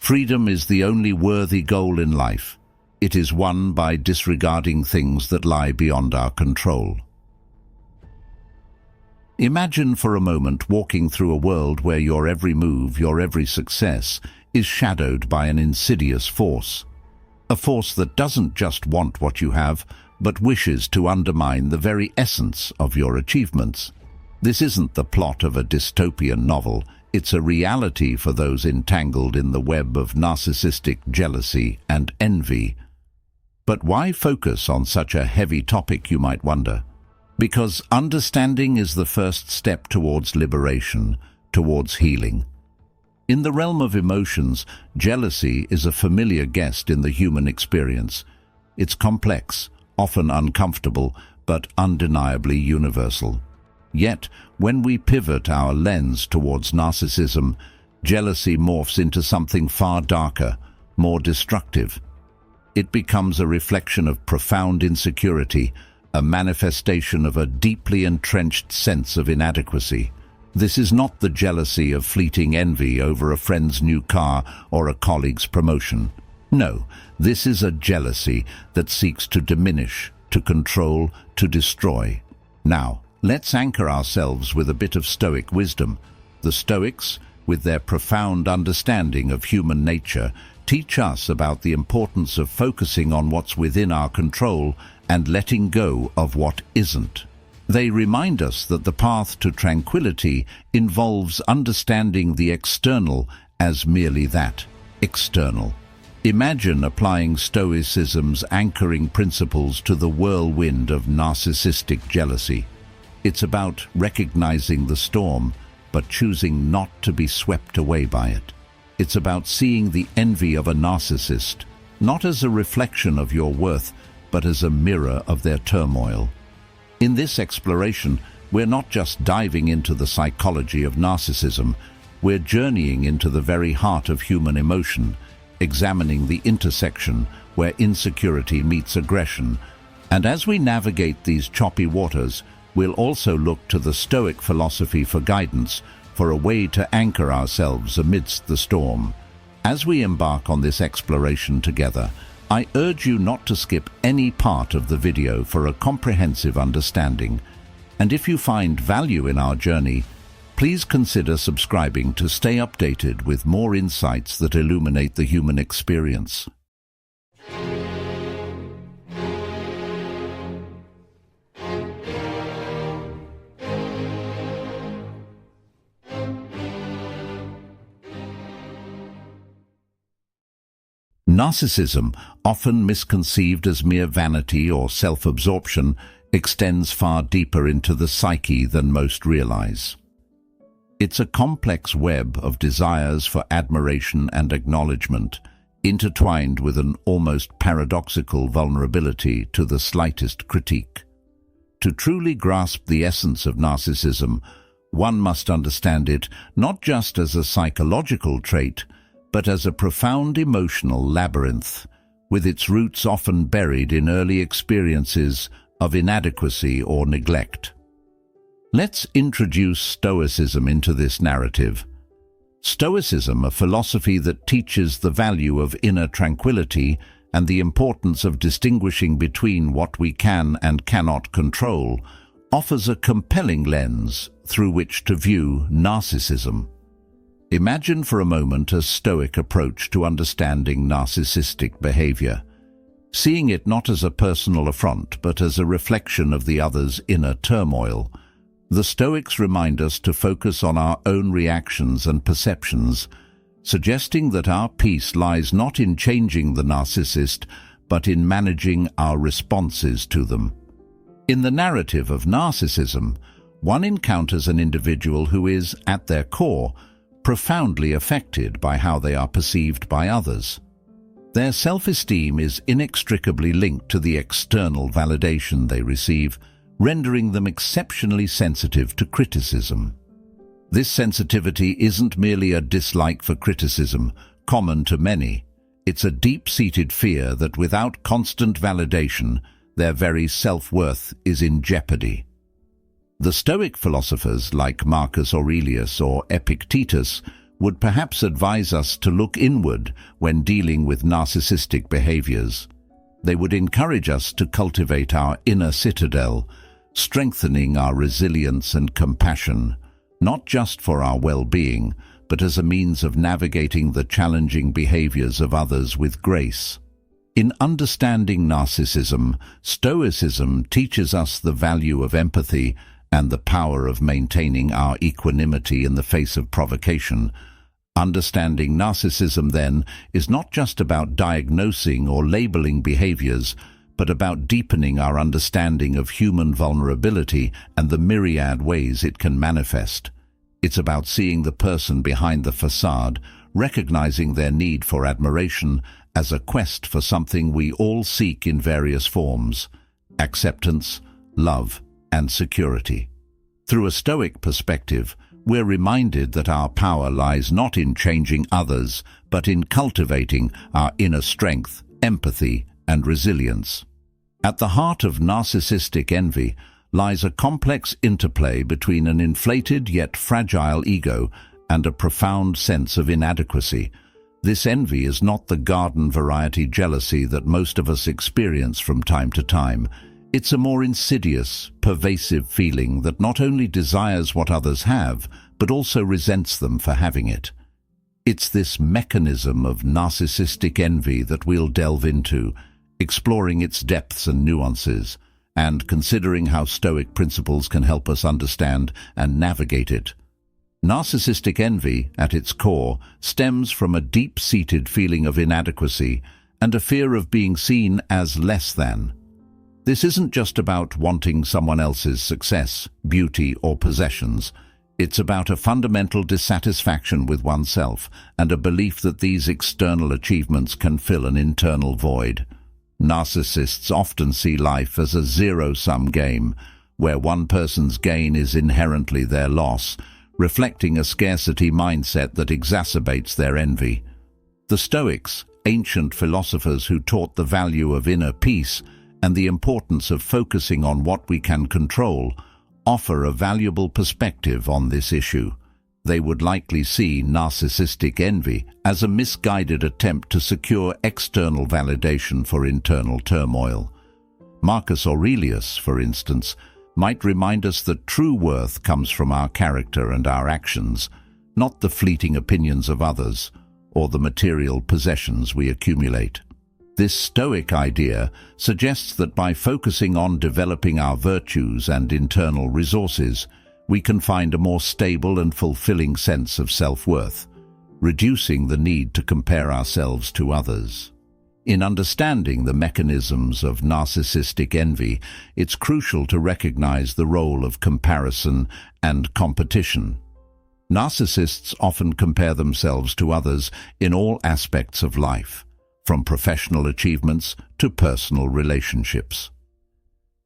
Freedom is the only worthy goal in life. It is won by disregarding things that lie beyond our control. Imagine for a moment walking through a world where your every move, your every success, is shadowed by an insidious force. A force that doesn't just want what you have, but wishes to undermine the very essence of your achievements. This isn't the plot of a dystopian novel. It's a reality for those entangled in the web of narcissistic jealousy and envy. But why focus on such a heavy topic, you might wonder? Because understanding is the first step towards liberation, towards healing. In the realm of emotions, jealousy is a familiar guest in the human experience. It's complex, often uncomfortable, but undeniably universal. Yet, when we pivot our lens towards narcissism, jealousy morphs into something far darker, more destructive. It becomes a reflection of profound insecurity, a manifestation of a deeply entrenched sense of inadequacy. This is not the jealousy of fleeting envy over a friend's new car or a colleague's promotion. No, this is a jealousy that seeks to diminish, to control, to destroy. Now, let's anchor ourselves with a bit of Stoic wisdom. The Stoics, with their profound understanding of human nature, teach us about the importance of focusing on what's within our control and letting go of what isn't. They remind us that the path to tranquility involves understanding the external as merely that, external. Imagine applying Stoicism's anchoring principles to the whirlwind of narcissistic jealousy. It's about recognizing the storm, but choosing not to be swept away by it. It's about seeing the envy of a narcissist, not as a reflection of your worth, but as a mirror of their turmoil. In this exploration, we're not just diving into the psychology of narcissism, we're journeying into the very heart of human emotion, examining the intersection where insecurity meets aggression. And as we navigate these choppy waters, we'll also look to the Stoic philosophy for guidance, for a way to anchor ourselves amidst the storm. As we embark on this exploration together, I urge you not to skip any part of the video for a comprehensive understanding. And if you find value in our journey, please consider subscribing to stay updated with more insights that illuminate the human experience. Narcissism, often misconceived as mere vanity or self-absorption, extends far deeper into the psyche than most realize. It's a complex web of desires for admiration and acknowledgement, intertwined with an almost paradoxical vulnerability to the slightest critique. To truly grasp the essence of narcissism, one must understand it not just as a psychological trait, but as a profound emotional labyrinth, with its roots often buried in early experiences of inadequacy or neglect. Let's introduce Stoicism into this narrative. Stoicism, a philosophy that teaches the value of inner tranquility and the importance of distinguishing between what we can and cannot control, offers a compelling lens through which to view narcissism. Imagine for a moment a Stoic approach to understanding narcissistic behavior, seeing it not as a personal affront but as a reflection of the other's inner turmoil. The Stoics remind us to focus on our own reactions and perceptions, suggesting that our peace lies not in changing the narcissist, but in managing our responses to them. In the narrative of narcissism, one encounters an individual who is, at their core, profoundly affected by how they are perceived by others. Their self-esteem is inextricably linked to the external validation they receive, rendering them exceptionally sensitive to criticism. This sensitivity isn't merely a dislike for criticism, common to many. It's a deep-seated fear that without constant validation, their very self-worth is in jeopardy. The Stoic philosophers like Marcus Aurelius or Epictetus would perhaps advise us to look inward when dealing with narcissistic behaviors. They would encourage us to cultivate our inner citadel, strengthening our resilience and compassion, not just for our well-being, but as a means of navigating the challenging behaviors of others with grace. In understanding narcissism, Stoicism teaches us the value of empathy and the power of maintaining our equanimity in the face of provocation. Understanding narcissism, then, is not just about diagnosing or labeling behaviors, but about deepening our understanding of human vulnerability and the myriad ways it can manifest. It's about seeing the person behind the facade, recognizing their need for admiration as a quest for something we all seek in various forms: acceptance, love, and security. Through a Stoic perspective, we're reminded that our power lies not in changing others, but in cultivating our inner strength, empathy, and resilience. At the heart of narcissistic envy lies a complex interplay between an inflated yet fragile ego and a profound sense of inadequacy. This envy is not the garden variety jealousy that most of us experience from time to time. It's a more insidious, pervasive feeling that not only desires what others have, but also resents them for having it. It's this mechanism of narcissistic envy that we'll delve into, exploring its depths and nuances, and considering how Stoic principles can help us understand and navigate it. Narcissistic envy, at its core, stems from a deep-seated feeling of inadequacy and a fear of being seen as less than. This isn't just about wanting someone else's success, beauty, or possessions. It's about a fundamental dissatisfaction with oneself and a belief that these external achievements can fill an internal void. Narcissists often see life as a zero-sum game, where one person's gain is inherently their loss, reflecting a scarcity mindset that exacerbates their envy. The Stoics, ancient philosophers who taught the value of inner peace and the importance of focusing on what we can control, offer a valuable perspective on this issue. They would likely see narcissistic envy as a misguided attempt to secure external validation for internal turmoil. Marcus Aurelius, for instance, might remind us that true worth comes from our character and our actions, not the fleeting opinions of others or the material possessions we accumulate. This Stoic idea suggests that by focusing on developing our virtues and internal resources, we can find a more stable and fulfilling sense of self-worth, reducing the need to compare ourselves to others. In understanding the mechanisms of narcissistic envy, it's crucial to recognize the role of comparison and competition. Narcissists often compare themselves to others in all aspects of life, from professional achievements to personal relationships.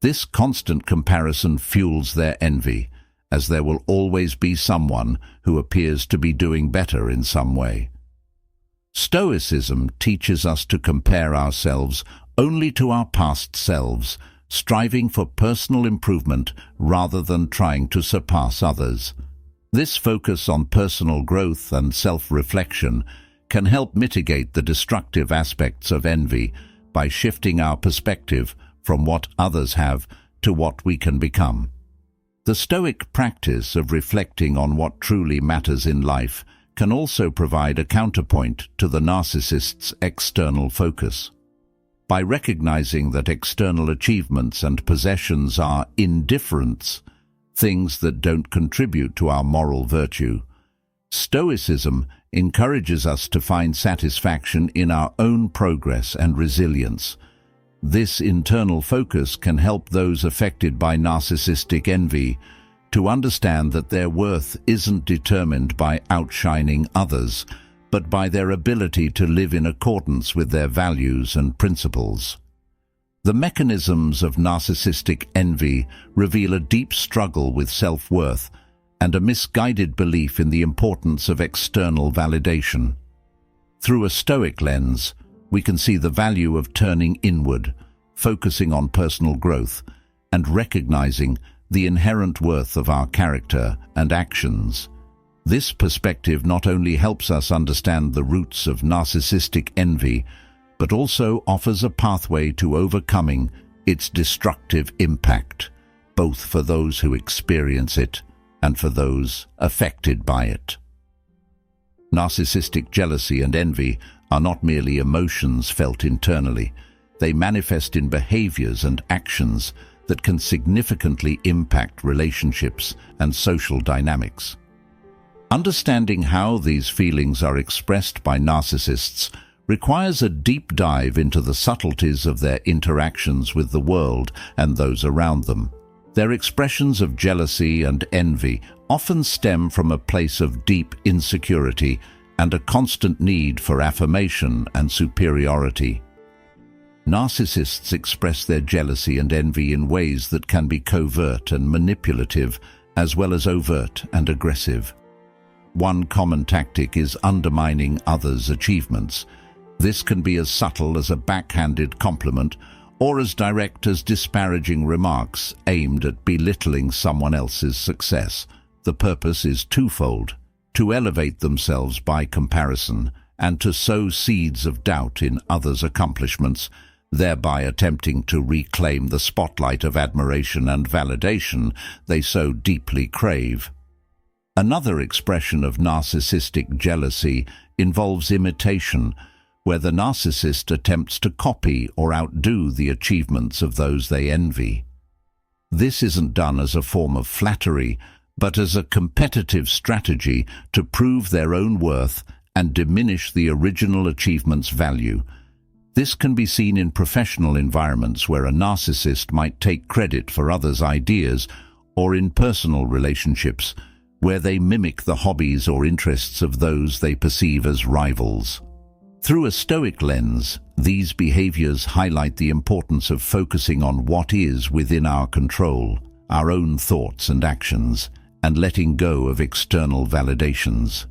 This constant comparison fuels their envy, as there will always be someone who appears to be doing better in some way. Stoicism teaches us to compare ourselves only to our past selves, striving for personal improvement rather than trying to surpass others. This focus on personal growth and self-reflection can help mitigate the destructive aspects of envy by shifting our perspective from what others have to what we can become. The Stoic practice of reflecting on what truly matters in life can also provide a counterpoint to the narcissist's external focus. By recognizing that external achievements and possessions are indifferents, things that don't contribute to our moral virtue, Stoicism encourages us to find satisfaction in our own progress and resilience. This internal focus can help those affected by narcissistic envy to understand that their worth isn't determined by outshining others, but by their ability to live in accordance with their values and principles. The mechanisms of narcissistic envy reveal a deep struggle with self-worth and a misguided belief in the importance of external validation. Through a Stoic lens, we can see the value of turning inward, focusing on personal growth, and recognizing the inherent worth of our character and actions. This perspective not only helps us understand the roots of narcissistic envy, but also offers a pathway to overcoming its destructive impact, both for those who experience it and for those affected by it. Narcissistic jealousy and envy are not merely emotions felt internally. They manifest in behaviors and actions that can significantly impact relationships and social dynamics. Understanding how these feelings are expressed by narcissists requires a deep dive into the subtleties of their interactions with the world and those around them. Their expressions of jealousy and envy often stem from a place of deep insecurity and a constant need for affirmation and superiority. Narcissists express their jealousy and envy in ways that can be covert and manipulative, as well as overt and aggressive. One common tactic is undermining others' achievements. This can be as subtle as a backhanded compliment or as direct as disparaging remarks aimed at belittling someone else's success. The purpose is twofold: to elevate themselves by comparison and to sow seeds of doubt in others' accomplishments, thereby attempting to reclaim the spotlight of admiration and validation they so deeply crave. Another expression of narcissistic jealousy involves imitation, where the narcissist attempts to copy or outdo the achievements of those they envy. This isn't done as a form of flattery, but as a competitive strategy to prove their own worth and diminish the original achievement's value. This can be seen in professional environments where a narcissist might take credit for others' ideas, or in personal relationships where they mimic the hobbies or interests of those they perceive as rivals. Through a Stoic lens, these behaviors highlight the importance of focusing on what is within our control, our own thoughts and actions, and letting go of external validations.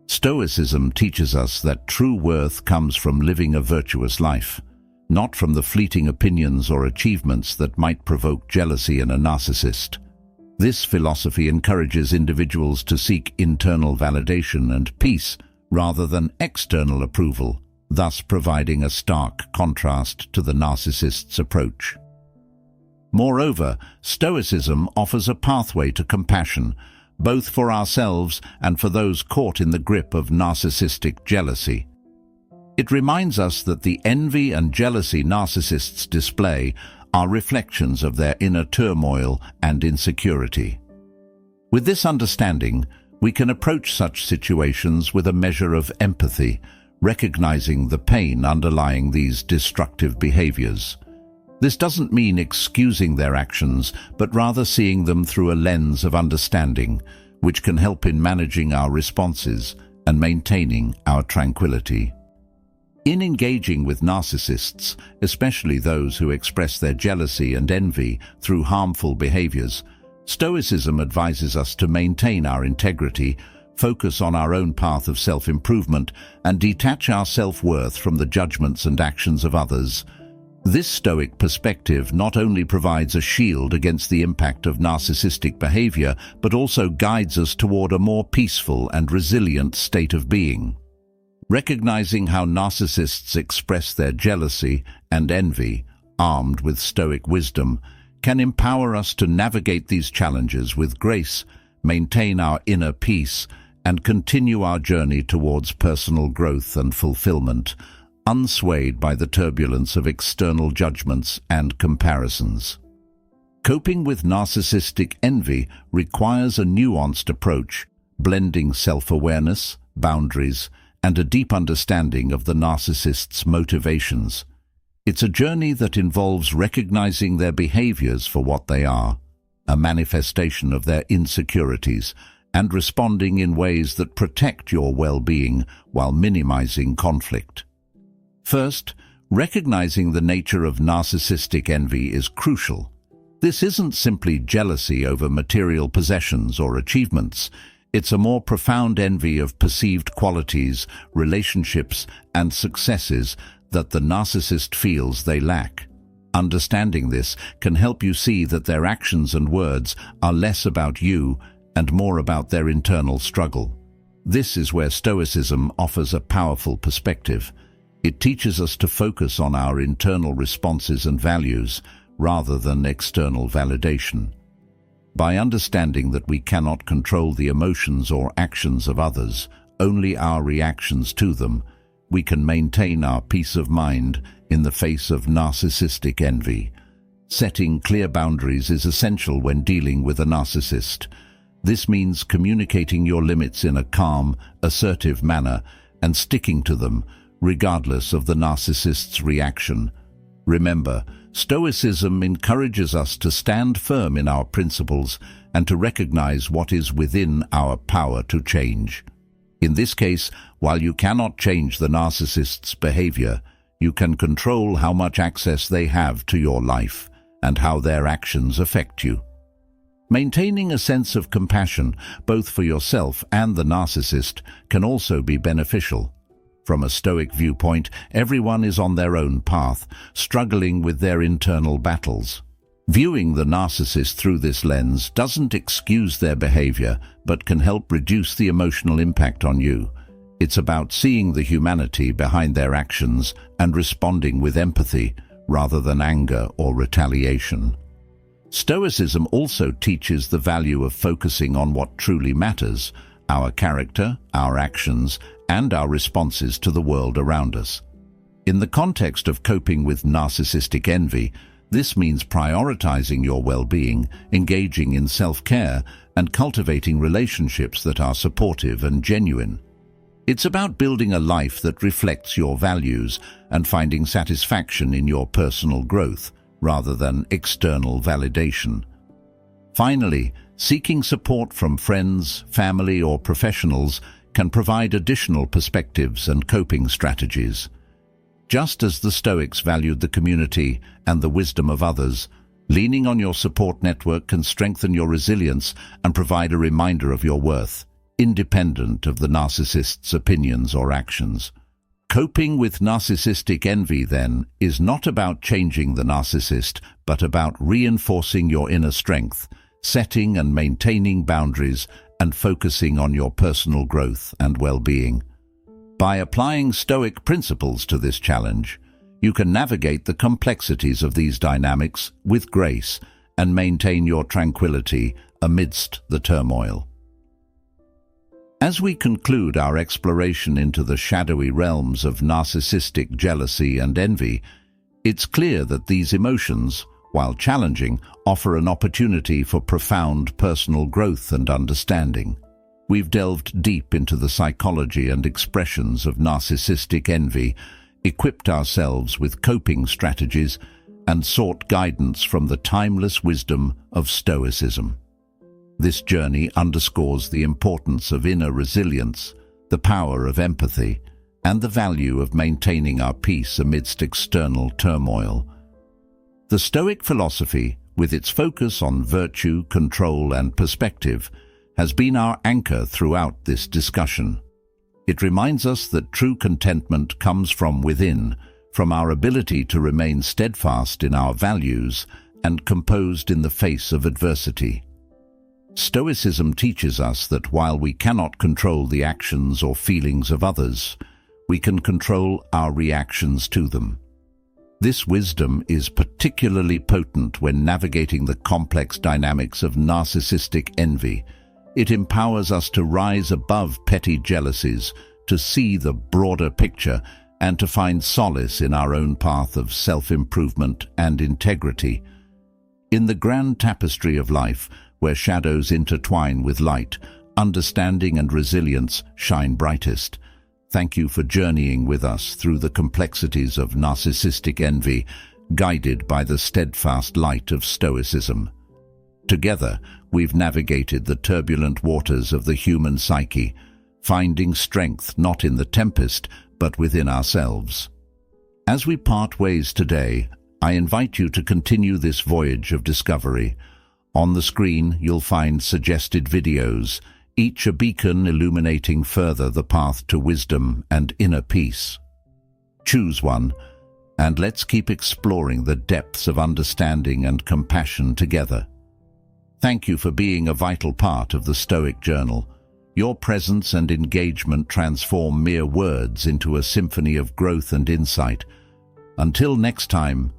Stoicism teaches us that true worth comes from living a virtuous life, not from the fleeting opinions or achievements that might provoke jealousy in a narcissist. This philosophy encourages individuals to seek internal validation and peace rather than external approval, thus providing a stark contrast to the narcissist's approach. Moreover, Stoicism offers a pathway to compassion, both for ourselves and for those caught in the grip of narcissistic jealousy. It reminds us that the envy and jealousy narcissists display are reflections of their inner turmoil and insecurity. With this understanding, we can approach such situations with a measure of empathy, recognizing the pain underlying these destructive behaviors. This doesn't mean excusing their actions, but rather seeing them through a lens of understanding, which can help in managing our responses and maintaining our tranquility. In engaging with narcissists, especially those who express their jealousy and envy through harmful behaviors, Stoicism advises us to maintain our integrity, focus on our own path of self-improvement, and detach our self-worth from the judgments and actions of others. This Stoic perspective not only provides a shield against the impact of narcissistic behavior, but also guides us toward a more peaceful and resilient state of being. Recognizing how narcissists express their jealousy and envy, armed with Stoic wisdom, can empower us to navigate these challenges with grace, maintain our inner peace, and continue our journey towards personal growth and fulfillment, unswayed by the turbulence of external judgments and comparisons. Coping with narcissistic envy requires a nuanced approach, blending self-awareness, boundaries, and a deep understanding of the narcissist's motivations. It's a journey that involves recognizing their behaviors for what they are, a manifestation of their insecurities, and responding in ways that protect your well-being while minimizing conflict. First, recognizing the nature of narcissistic envy is crucial. This isn't simply jealousy over material possessions or achievements. It's a more profound envy of perceived qualities, relationships, and successes that the narcissist feels they lack. Understanding this can help you see that their actions and words are less about you and more about their internal struggle. This is where Stoicism offers a powerful perspective. It teaches us to focus on our internal responses and values rather than external validation. By understanding that we cannot control the emotions or actions of others, only our reactions to them, we can maintain our peace of mind in the face of narcissistic envy. Setting clear boundaries is essential when dealing with a narcissist. This means communicating your limits in a calm, assertive manner and sticking to them, regardless of the narcissist's reaction. Remember, Stoicism encourages us to stand firm in our principles and to recognize what is within our power to change. In this case, while you cannot change the narcissist's behavior, you can control how much access they have to your life and how their actions affect you. Maintaining a sense of compassion, both for yourself and the narcissist, can also be beneficial. From a Stoic viewpoint, everyone is on their own path, struggling with their internal battles. Viewing the narcissist through this lens doesn't excuse their behavior, but can help reduce the emotional impact on you. It's about seeing the humanity behind their actions and responding with empathy, rather than anger or retaliation. Stoicism also teaches the value of focusing on what truly matters: our character, our actions, and our responses to the world around us. In the context of coping with narcissistic envy, this means prioritizing your well-being, engaging in self-care, and cultivating relationships that are supportive and genuine. It's about building a life that reflects your values and finding satisfaction in your personal growth, rather than external validation. Finally, seeking support from friends, family, or professionals can provide additional perspectives and coping strategies. Just as the Stoics valued the community and the wisdom of others, leaning on your support network can strengthen your resilience and provide a reminder of your worth, independent of the narcissist's opinions or actions. Coping with narcissistic envy, then, is not about changing the narcissist, but about reinforcing your inner strength, setting and maintaining boundaries, and focusing on your personal growth and well-being. By applying Stoic principles to this challenge, you can navigate the complexities of these dynamics with grace and maintain your tranquility amidst the turmoil. As we conclude our exploration into the shadowy realms of narcissistic jealousy and envy, it's clear that these emotions, while challenging, offer an opportunity for profound personal growth and understanding. We've delved deep into the psychology and expressions of narcissistic envy, equipped ourselves with coping strategies, and sought guidance from the timeless wisdom of Stoicism. This journey underscores the importance of inner resilience, the power of empathy, and the value of maintaining our peace amidst external turmoil. The Stoic philosophy, with its focus on virtue, control, and perspective, has been our anchor throughout this discussion. It reminds us that true contentment comes from within, from our ability to remain steadfast in our values and composed in the face of adversity. Stoicism teaches us that while we cannot control the actions or feelings of others, we can control our reactions to them. This wisdom is particularly potent when navigating the complex dynamics of narcissistic envy. It empowers us to rise above petty jealousies, to see the broader picture, and to find solace in our own path of self-improvement and integrity. In the grand tapestry of life, where shadows intertwine with light, understanding and resilience shine brightest. Thank you for journeying with us through the complexities of narcissistic envy, guided by the steadfast light of Stoicism. Together, we've navigated the turbulent waters of the human psyche, finding strength not in the tempest, but within ourselves. As we part ways today, I invite you to continue this voyage of discovery. On the screen, you'll find suggested videos, each a beacon illuminating further the path to wisdom and inner peace. Choose one, and let's keep exploring the depths of understanding and compassion together. Thank you for being a vital part of the Stoic Journal. Your presence and engagement transform mere words into a symphony of growth and insight. Until next time,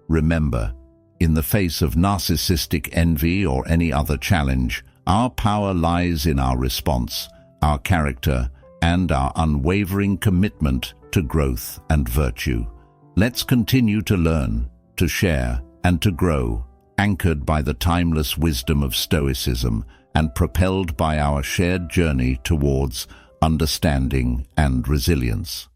remember, in the face of narcissistic envy or any other challenge, our power lies in our response, our character, and our unwavering commitment to growth and virtue. Let's continue to learn, to share, and to grow, anchored by the timeless wisdom of Stoicism and propelled by our shared journey towards understanding and resilience.